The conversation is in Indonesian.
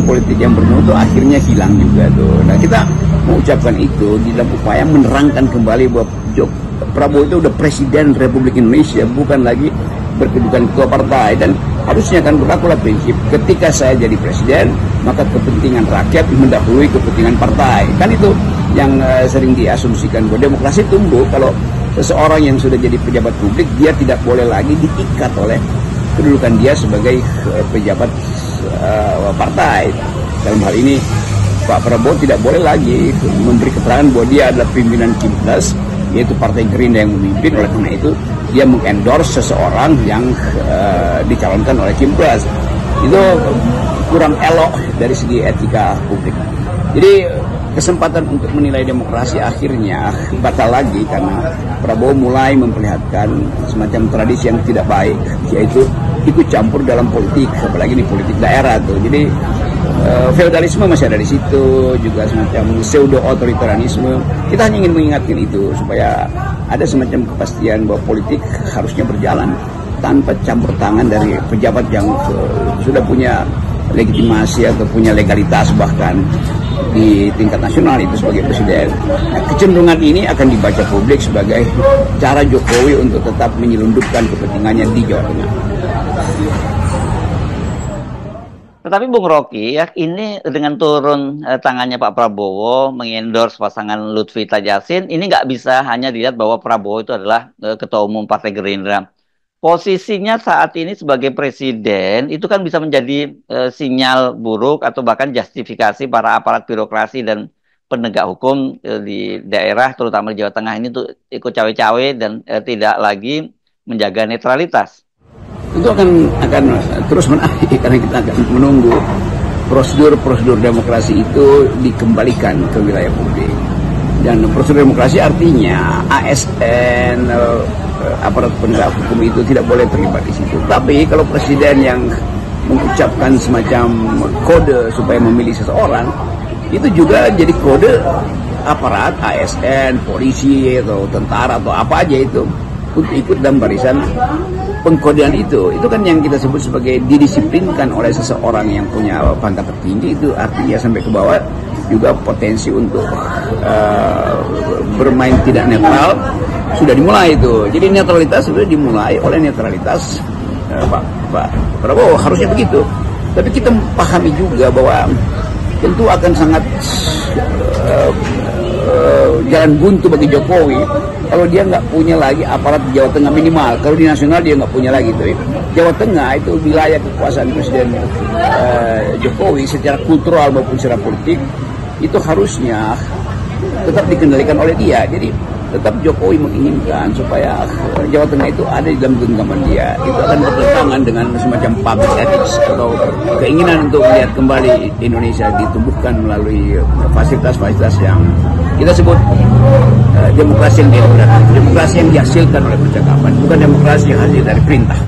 politik yang bermutu akhirnya hilang juga tuh. Nah, kita mengucapkan itu di dalam upaya menerangkan kembali bahwa Prabowo itu udah Presiden Republik Indonesia, bukan lagi berkedudukan ketua partai. Dan harusnya kan berlakulah prinsip ketika saya jadi presiden, maka kepentingan rakyat mendahului kepentingan partai. Kan itu yang sering diasumsikan bahwa demokrasi tumbuh kalau seseorang yang sudah jadi pejabat publik, dia tidak boleh lagi diikat oleh kedudukan dia sebagai pejabat partai. Dalam hal ini Pak Prabowo tidak boleh lagi memberi keterangan bahwa dia adalah pimpinan Kimplas, yaitu Partai Gerindra yang memimpin. Oleh karena itu dia mengendorse seseorang yang dicalonkan oleh Kimplas. Itu kurang elok dari segi etika publik. Jadi kesempatan untuk menilai demokrasi akhirnya batal lagi karena Prabowo mulai memperlihatkan semacam tradisi yang tidak baik, yaitu ikut campur dalam politik, apalagi di politik daerah tuh. Jadi feodalisme masih ada di situ, juga semacam pseudo otoritarianisme. Kita hanya ingin mengingatkan itu supaya ada semacam kepastian bahwa politik harusnya berjalan tanpa campur tangan dari pejabat yang sudah punya legitimasi atau punya legalitas bahkan di tingkat nasional itu sebagai presiden. Nah, kecenderungan ini akan dibaca publik sebagai cara Jokowi untuk tetap menyelundupkan kepentingannya di Jawa Tengah. Tetapi Bung Rocky, ya ini dengan turun tangannya Pak Prabowo mengendorse pasangan Lutfi Tajasin, ini nggak bisa hanya dilihat bahwa Prabowo itu adalah ketua umum Partai Gerindra. Posisinya saat ini sebagai presiden itu kan bisa menjadi sinyal buruk atau bahkan justifikasi para aparat birokrasi dan penegak hukum di daerah, terutama di Jawa Tengah ini tuh ikut cawe-cawe dan tidak lagi menjaga netralitas. Itu akan terus menarik karena kita akan menunggu prosedur demokrasi itu dikembalikan ke wilayah publik. Dan prosedur demokrasi artinya ASN, aparat penegak hukum itu tidak boleh terlibat di situ. Tapi kalau presiden yang mengucapkan semacam kode supaya memilih seseorang, itu juga jadi kode aparat ASN, polisi atau tentara atau apa aja itu untuk ikut dalam barisan pengkodean itu kan yang kita sebut sebagai didisiplinkan oleh seseorang yang punya pangkat tertinggi. Itu artinya sampai ke bawah juga potensi untuk bermain tidak netral sudah dimulai itu. Jadi netralitas sudah dimulai oleh netralitas Pak Prabowo, harusnya begitu. Tapi kita pahami juga bahwa tentu akan sangat jalan buntu bagi Jokowi kalau dia nggak punya lagi aparat di Jawa Tengah minimal. Kalau di nasional dia nggak punya lagi tuh. Jawa Tengah itu wilayah kekuasaan Presiden Jokowi secara kultural maupun secara politik itu harusnya tetap dikendalikan oleh dia. Jadi tetap Jokowi menginginkan supaya Jawa Tengah itu ada di dalam genggaman dia. Itu akan bertentangan dengan semacam public ethics atau keinginan untuk melihat kembali Indonesia ditumbuhkan melalui fasilitas-fasilitas yang kita sebut demokrasi yang demokrasi yang dihasilkan oleh percakapan, bukan demokrasi yang hasil dari perintah.